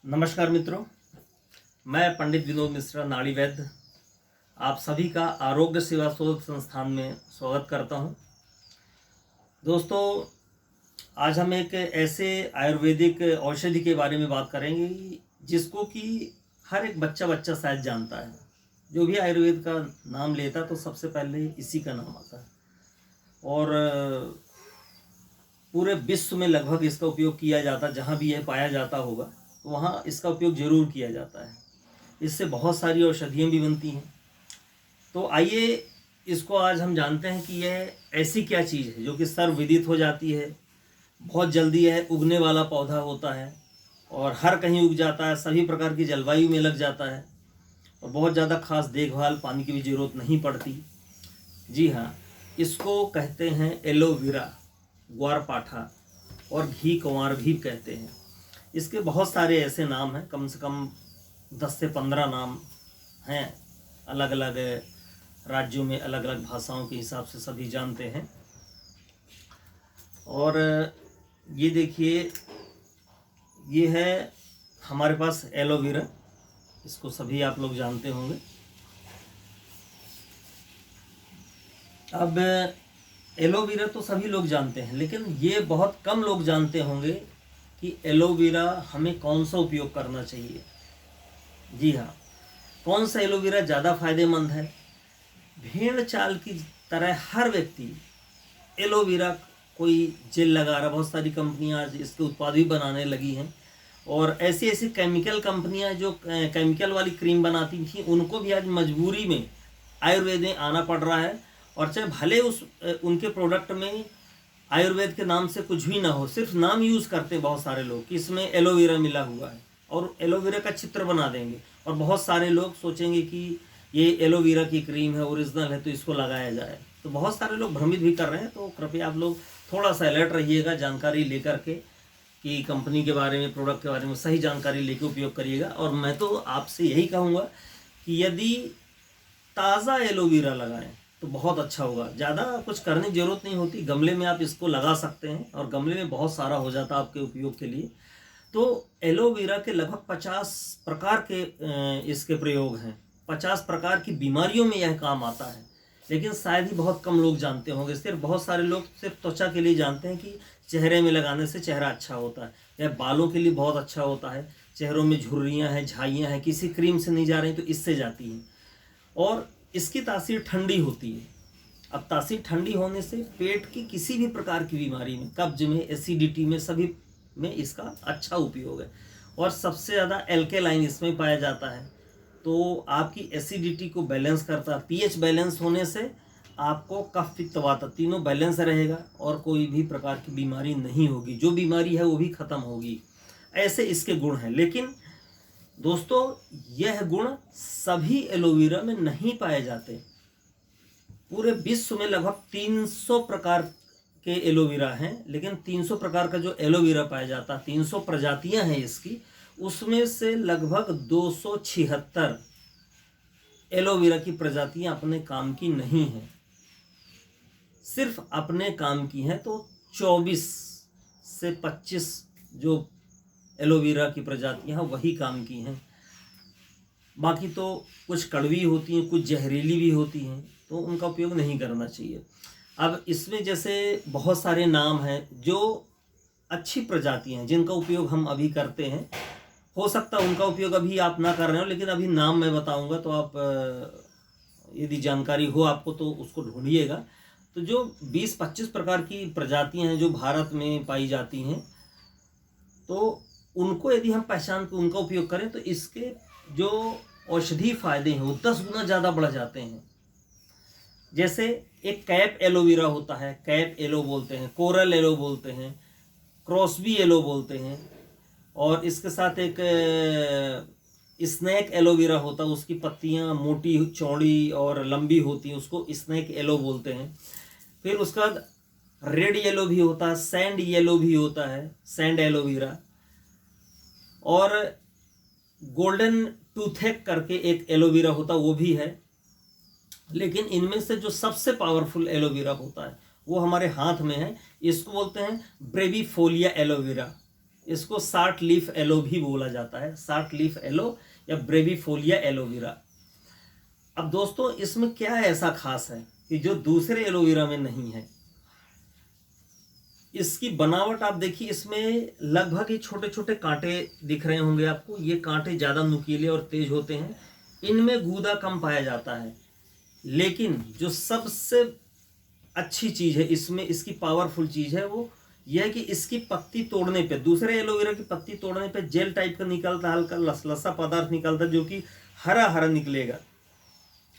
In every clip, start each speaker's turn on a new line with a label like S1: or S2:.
S1: नमस्कार मित्रों, मैं पंडित विनोद मिश्रा नाड़ी वैद्य आप सभी का आरोग्य सेवा शोध संस्थान में स्वागत करता हूं। दोस्तों, आज हम एक ऐसे आयुर्वेदिक औषधि के बारे में बात करेंगे जिसको कि हर एक बच्चा शायद जानता है। जो भी आयुर्वेद का नाम लेता तो सबसे पहले इसी का नाम आता है और पूरे विश्व में लगभग इसका उपयोग किया जाता, जहाँ भी यह पाया जाता होगा तो वहाँ इसका उपयोग जरूर किया जाता है। इससे बहुत सारी औषधियाँ भी बनती हैं। तो आइए इसको आज हम जानते हैं कि यह ऐसी क्या चीज़ है जो कि सर्वविदित हो जाती है, बहुत जल्दी यह उगने वाला पौधा होता है और हर कहीं उग जाता है, सभी प्रकार की जलवायु में लग जाता है और बहुत ज़्यादा खास देखभाल पानी की भी ज़रूरत नहीं पड़ती। जी हाँ, इसको कहते हैं एलोवेरा, ग्वारपाठा और घी कुंवार भी कहते हैं। इसके बहुत सारे ऐसे नाम हैं, कम से कम 10 से 15 नाम हैं। अलग अलग राज्यों में अलग अलग भाषाओं के हिसाब से सभी जानते हैं। और ये देखिए, ये है हमारे पास एलोवेरा, इसको सभी आप लोग जानते होंगे। अब एलोवेरा तो सभी लोग जानते हैं, लेकिन ये बहुत कम लोग जानते होंगे कि एलोवेरा हमें कौन सा उपयोग करना चाहिए। जी हाँ, कौन सा एलोवेरा ज़्यादा फायदेमंद है। भेड़ चाल की तरह हर व्यक्ति एलोवेरा कोई जेल लगा रहा, बहुत सारी कंपनियां आज इसके उत्पाद भी बनाने लगी हैं और ऐसी ऐसी केमिकल कंपनियां जो केमिकल वाली क्रीम बनाती थी उनको भी आज मजबूरी में आयुर्वेद में आना पड़ रहा है। और चाहे भले उनके प्रोडक्ट में आयुर्वेद के नाम से कुछ भी ना हो, सिर्फ नाम यूज़ करते बहुत सारे लोग कि इसमें एलोवेरा मिला हुआ है और एलोवेरा का चित्र बना देंगे और बहुत सारे लोग सोचेंगे कि ये एलोवेरा की क्रीम है, ओरिजिनल है, तो इसको लगाया जाए। तो बहुत सारे लोग भ्रमित भी कर रहे हैं। तो कृपया आप लोग थोड़ा सा अलर्ट रहिएगा, जानकारी लेकर के कि कंपनी के बारे में, प्रोडक्ट के बारे में सही जानकारी लेकर उपयोग करिएगा। और मैं तो आपसे यही कहूँगा कि यदि ताज़ा एलोवेरा लगाएं तो बहुत अच्छा होगा। ज़्यादा कुछ करने की ज़रूरत नहीं होती, गमले में आप इसको लगा सकते हैं और गमले में बहुत सारा हो जाता है आपके उपयोग के लिए। तो एलोवेरा के लगभग 50 प्रकार के इसके प्रयोग हैं, 50 प्रकार की बीमारियों में यह काम आता है, लेकिन शायद ही बहुत कम लोग जानते होंगे। सिर्फ बहुत सारे लोग सिर्फ त्वचा के लिए जानते हैं कि चेहरे में लगाने से चेहरा अच्छा होता है, या बालों के लिए बहुत अच्छा होता है, चेहरों में झुर्रियाँ हैं, झाइयाँ हैं, किसी क्रीम से नहीं जा रही तो इससे जाती हैं। और इसकी तासीर ठंडी होती है। अब तासीर ठंडी होने से पेट की किसी भी प्रकार की बीमारी में, कब्ज में, एसिडिटी में, सभी में इसका अच्छा उपयोग है। और सबसे ज़्यादा एल्केलाइन इसमें पाया जाता है, तो आपकी एसिडिटी को बैलेंस करता है। पीएच बैलेंस होने से आपको कफ पित्त वात तीनों बैलेंस रहेगा और कोई भी प्रकार की बीमारी नहीं होगी। जो बीमारी है वो भी खत्म होगी। ऐसे इसके गुण हैं। लेकिन दोस्तों, यह गुण सभी एलोवेरा में नहीं पाए जाते। पूरे विश्व में लगभग 300 प्रकार के एलोवेरा हैं, लेकिन 300 प्रकार का जो एलोवेरा पाया जाता, 300 प्रजातियां हैं इसकी, उसमें से लगभग 276 एलोवेरा की प्रजातियां अपने काम की नहीं हैं। सिर्फ अपने काम की हैं तो 24 से 25 जो एलोवेरा की प्रजातियां हैं वही काम की हैं। बाकी तो कुछ कड़वी होती हैं, कुछ जहरीली भी होती हैं, तो उनका उपयोग नहीं करना चाहिए। अब इसमें जैसे बहुत सारे नाम हैं जो अच्छी प्रजातियां हैं जिनका उपयोग हम अभी करते हैं। हो सकता है उनका उपयोग अभी आप ना कर रहे हो, लेकिन अभी नाम मैं बताऊंगा तो आप यदि जानकारी हो आपको तो उसको ढूंढिएगा। तो जो 20-25 प्रकार की प्रजातियां हैं जो भारत में पाई जाती हैं, तो उनको यदि हम पहचान के उनका उपयोग करें तो इसके जो औषधि फायदे हैं वो 10 गुना ज़्यादा बढ़ जाते हैं। जैसे एक कैप एलोवेरा होता है, कैप एलो बोलते हैं, कोरल एलो बोलते हैं, क्रॉसबी एलो बोलते हैं, और इसके साथ एक स्नैक एलोवेरा होता है, उसकी पत्तियां मोटी चौड़ी और लंबी होती हैं, उसको स्नैक एलो बोलते हैं। फिर उसके बाद रेड येलो भी होता है, सैंड येलो भी होता है, सैंड एलोवेरा, और गोल्डन टूथेक करके एक एलोवेरा होता है, वो भी है। लेकिन इनमें से जो सबसे पावरफुल एलोवेरा होता है वो हमारे हाथ में है। इसको बोलते हैं ब्रेविफोलिया एलोवेरा। इसको 60 लीफ एलो भी बोला जाता है, 60 लीफ एलो या ब्रेविफोलिया एलोवेरा। अब दोस्तों इसमें क्या ऐसा खास है कि जो दूसरे एलोवेरा में नहीं है? इसकी बनावट आप देखिए, इसमें लगभग ही छोटे छोटे कांटे दिख रहे होंगे आपको। ये कांटे ज़्यादा नुकीले और तेज होते हैं, इनमें गूदा कम पाया जाता है। लेकिन जो सबसे अच्छी चीज़ है इसमें, इसकी पावरफुल चीज़ है वो यह है कि इसकी पत्ती तोड़ने पे, दूसरे एलोवेरा की पत्ती तोड़ने पे जेल टाइप का निकलता, हल्का लसलसा पदार्थ निकलता जो कि हरा हरा निकलेगा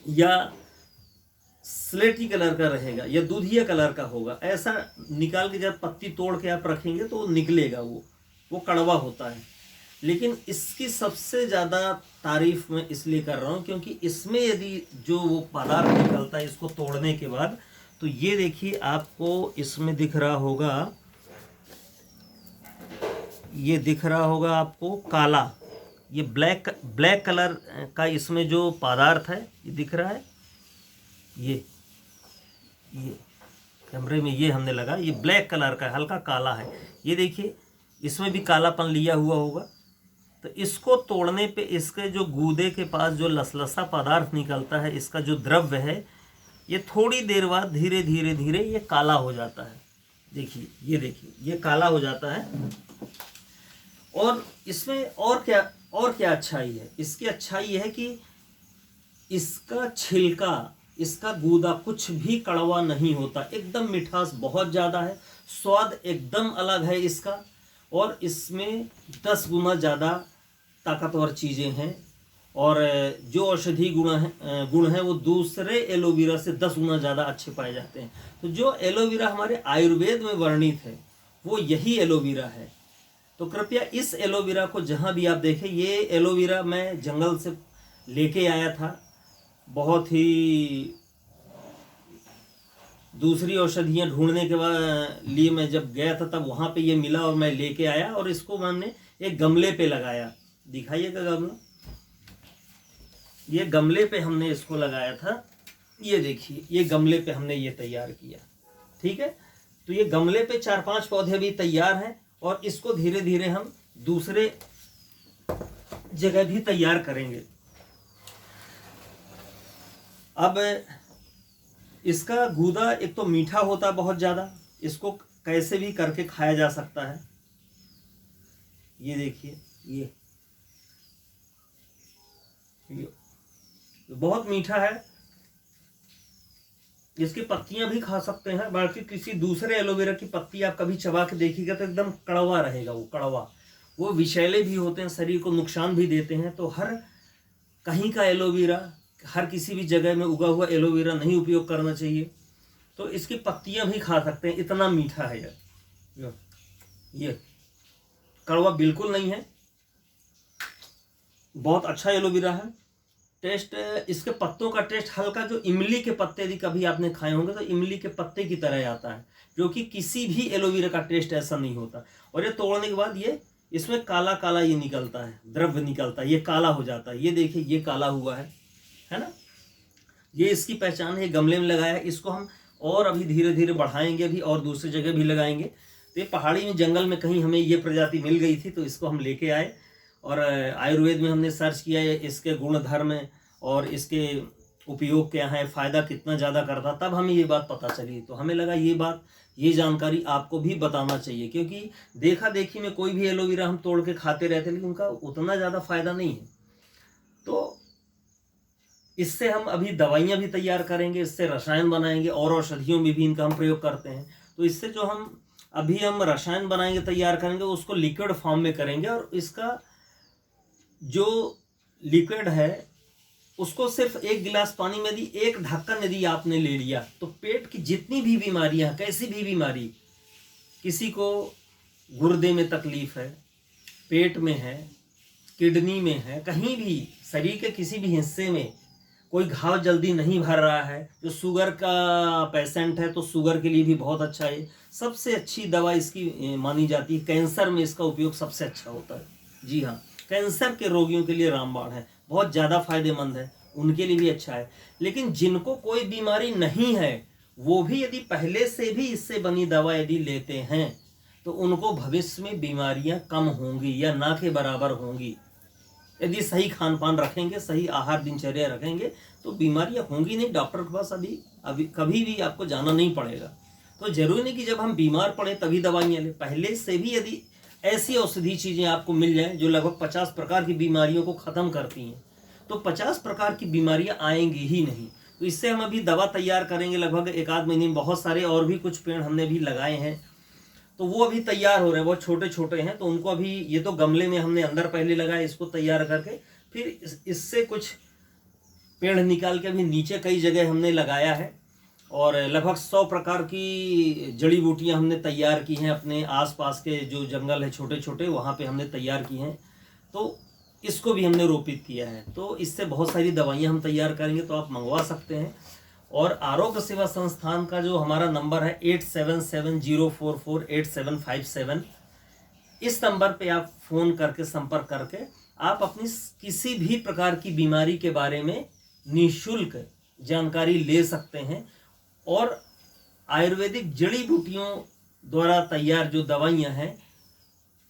S1: या स्लेटी कलर का रहेगा या दूधिया कलर का होगा। ऐसा निकाल के जब पत्ती तोड़ के आप रखेंगे तो वो निकलेगा, वो कड़वा होता है। लेकिन इसकी सबसे ज़्यादा तारीफ मैं इसलिए कर रहा हूँ क्योंकि इसमें यदि जो वो पदार्थ निकलता है इसको तोड़ने के बाद, तो ये देखिए आपको इसमें दिख रहा होगा, ये दिख रहा होगा आपको काला, ये ब्लैक कलर का इसमें जो पदार्थ है ये दिख रहा है। ये कैमरे में ये हमने लगा, ये ब्लैक कलर का हल्का काला है। ये देखिए इसमें भी कालापन लिया हुआ होगा। तो इसको तोड़ने पे इसके जो गूदे के पास जो लसलसा पदार्थ निकलता है, इसका जो द्रव्य है, ये थोड़ी देर बाद धीरे धीरे धीरे ये काला हो जाता है। देखिए ये काला हो जाता है। और इसमें और क्या अच्छाई है? इसकी अच्छाई यह है कि इसका छिलका, इसका गूदा कुछ भी कड़वा नहीं होता, एकदम मिठास बहुत ज़्यादा है, स्वाद एकदम अलग है इसका। और इसमें 10 गुना ज़्यादा ताकतवर चीज़ें हैं और जो औषधि गुण हैं वो दूसरे एलोवेरा से 10 गुना ज़्यादा अच्छे पाए जाते हैं। तो जो एलोवेरा हमारे आयुर्वेद में वर्णित है वो यही एलोवेरा है। तो कृपया इस एलोवेरा को जहाँ भी आप देखें, ये एलोवेरा मैं जंगल से लेके आया था, बहुत ही दूसरी औषधियाँ ढूंढने के बाद लिए मैं जब गया था तब वहाँ पे ये मिला और मैं लेके आया और इसको मैंने एक गमले पे लगाया। दिखाइएगा गमला, ये गमले पे हमने इसको लगाया था। ये देखिए ये गमले पे हमने ये तैयार किया, ठीक है। तो ये गमले पे 4-5 पौधे भी तैयार हैं और इसको धीरे धीरे हम दूसरे जगह भी तैयार करेंगे। अब इसका गूदा एक तो मीठा होता बहुत ज़्यादा, इसको कैसे भी करके खाया जा सकता है। ये देखिए ये बहुत मीठा है, इसकी पत्तियां भी खा सकते हैं। बाकी किसी दूसरे एलोवेरा की पत्ती आप कभी चबा के देखिएगा तो एकदम कड़वा रहेगा, वो कड़वा, वो विषैले भी होते हैं, शरीर को नुकसान भी देते हैं। तो हर कहीं का एलोवेरा, हर किसी भी जगह में उगा हुआ एलोवेरा नहीं उपयोग करना चाहिए। तो इसकी पत्तियां भी खा सकते हैं, इतना मीठा है ये कड़वा बिल्कुल नहीं है, बहुत अच्छा एलोवेरा है। टेस्ट इसके पत्तों का टेस्ट हल्का, जो इमली के पत्ते यदि कभी आपने खाए होंगे तो इमली के पत्ते की तरह आता है, जो कि किसी भी एलोवेरा का टेस्ट ऐसा नहीं होता। और ये तोड़ने के बाद ये इसमें काला काला ये निकलता है, द्रव्य निकलता है, ये काला हो जाता है। ये देखिए ये काला हुआ है ना। ये इसकी पहचान है, गमले में लगाया है। इसको हम और अभी धीरे धीरे बढ़ाएंगे, अभी और दूसरी जगह भी लगाएंगे। तो ये पहाड़ी में जंगल में कहीं हमें ये प्रजाति मिल गई थी तो इसको हम लेके आए और आयुर्वेद में हमने सर्च किया है इसके गुण धर्म और इसके उपयोग क्या है, फ़ायदा कितना ज़्यादा करता, तब हमें ये बात पता चली। तो हमें लगा ये जानकारी आपको भी बताना चाहिए, क्योंकि देखा देखी में कोई भी एलोवेरा हम तोड़ के खाते रहते लेकिन उनका उतना ज़्यादा फ़ायदा नहीं है। तो इससे हम अभी दवाइयाँ भी तैयार करेंगे, इससे रसायन बनाएंगे और औषधियों में भी इनका हम प्रयोग करते हैं। तो इससे जो हम रसायन बनाएंगे, तैयार करेंगे, उसको लिक्विड फॉर्म में करेंगे और इसका जो लिक्विड है उसको सिर्फ 1 गिलास पानी में यदि 1 ढक्कन यदि आपने ले लिया तो पेट की जितनी भी बीमारियां, कैसी भी बीमारी, किसी को गुर्दे में तकलीफ है, पेट में है, किडनी में है, कहीं भी शरीर के किसी भी हिस्से में कोई घाव जल्दी नहीं भर रहा है, जो शुगर का पेशेंट है तो शुगर के लिए भी बहुत अच्छा है। सबसे अच्छी दवा इसकी मानी जाती है, कैंसर में इसका उपयोग सबसे अच्छा होता है। जी हाँ, कैंसर के रोगियों के लिए रामबाण है, बहुत ज़्यादा फायदेमंद है, उनके लिए भी अच्छा है। लेकिन जिनको कोई बीमारी नहीं है वो भी यदि पहले से भी इससे बनी दवा यदि लेते हैं तो उनको भविष्य में बीमारियां कम होंगी या ना के बराबर होंगी। यदि सही खान पान रखेंगे, सही आहार दिनचर्या रखेंगे, तो बीमारियां होंगी नहीं। डॉक्टर के पास अभी कभी भी आपको जाना नहीं पड़ेगा। तो जरूरी नहीं कि जब हम बीमार पड़े तभी दवाइयाँ लें। पहले से भी यदि ऐसी औषधि चीज़ें आपको मिल जाएं जो लगभग 50 प्रकार की बीमारियों को ख़त्म करती हैं, तो 50 प्रकार की बीमारियां आएंगी ही नहीं। तो इससे हम अभी दवा तैयार करेंगे लगभग 1 आध महीने में। बहुत सारे और भी कुछ पेड़ हमने भी लगाए हैं, तो वो अभी तैयार हो रहे हैं। बहुत छोटे छोटे हैं, तो उनको अभी, ये तो गमले में हमने अंदर पहले लगाए, इसको तैयार करके फिर इससे कुछ पेड़ निकाल के अभी नीचे कई जगह हमने लगाया है। और लगभग 100 प्रकार की जड़ी बूटियां हमने तैयार की हैं। अपने आसपास के जो जंगल है छोटे छोटे, वहाँ पे हमने तैयार की हैं। तो इसको भी हमने रोपित किया है। तो इससे बहुत सारी दवाइयाँ हम तैयार करेंगे, तो आप मंगवा सकते हैं। और आरोग्य सेवा संस्थान का जो हमारा नंबर है 8770448757, इस नंबर पे आप फ़ोन करके संपर्क करके आप अपनी किसी भी प्रकार की बीमारी के बारे में निःशुल्क जानकारी ले सकते हैं। और आयुर्वेदिक जड़ी बूटियों द्वारा तैयार जो दवाइयाँ हैं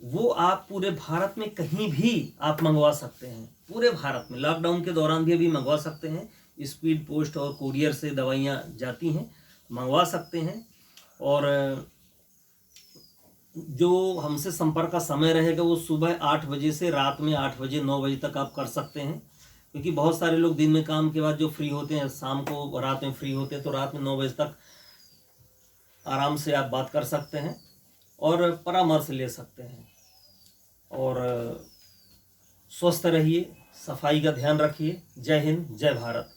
S1: वो आप पूरे भारत में कहीं भी आप मंगवा सकते हैं। पूरे भारत में लॉकडाउन के दौरान भी अभी मंगवा सकते हैं। स्पीड पोस्ट और कुरियर से दवाइयाँ जाती हैं, मंगवा सकते हैं। और जो हमसे संपर्क का समय रहेगा वो सुबह 8 बजे से रात में 8 बजे 9 बजे तक आप कर सकते हैं। क्योंकि बहुत सारे लोग दिन में काम के बाद जो फ्री होते हैं, शाम को रात में फ्री होते हैं, तो रात में 9 बजे तक आराम से आप बात कर सकते हैं और परामर्श ले सकते हैं। और स्वस्थ रहिए, सफाई का ध्यान रखिए। जय हिंद, जय भारत।